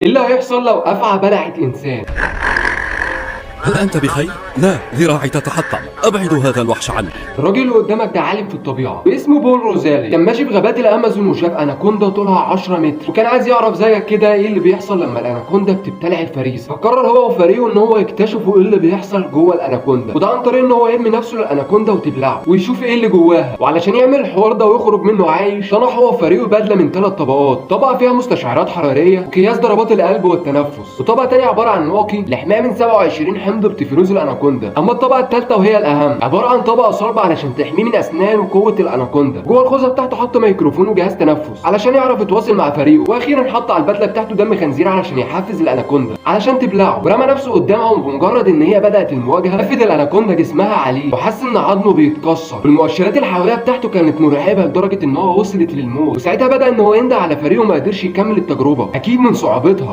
ايه اللي هيحصل لو افعى بلعت انسان؟ هل أنت بخير؟ لا، ذراعي تتحطم. أبعد هذا الوحش عني. الراجل اللي قدامك ده عالم في الطبيعه اسمه بول روزالي، كان ماشي في غابات الامازون وشاف اناكوندا طولها 10 متر، وكان عايز يعرف زيك كده ايه اللي بيحصل لما الاناكوندا بتبتلع الفريسه. فقرر هو وفريقه ان هو يكتشفوا ايه اللي بيحصل جوه الاناكوندا، وده عن طريق ان هو يرمي نفسه للاناكوندا وتبلعه ويشوف ايه اللي جواها. وعلشان يعمل الحوار ده ويخرج منه عايش، صنع هو وفريقه بدله من 3 طبقات: طبقه فيها مستشعرات حراريه وقياس ضربات القلب والتنفس، وطبقه تانية عباره عن واقي لحمايه من 27 حمض بتفيروز الاناكوندا. اما الطبقه الثالثه وهي الاهم، عباره عن طبقه صلبه علشان تحميه من اسنان وقوه الاناكوندا. جوه الخوذه بتاعته حط ميكروفون وجهاز تنفس علشان يعرف يتواصل مع فريقه، واخيرا حط على البدله بتاعته دم خنزير علشان يحفز الاناكوندا علشان تبلعه، ورمى نفسه قدامهم. بمجرد ان هي بدات المواجهه لفت الاناكوندا جسمها عليه وحس ان عظمه بيتكسر، والمؤشرات الحيويه بتاعته كانت مرعبه لدرجه ان هو وصلت للموت. وساعتها بدا ان هو يندى على فريقه، ما قدرش يكمل التجربه اكيد من صعوبتها.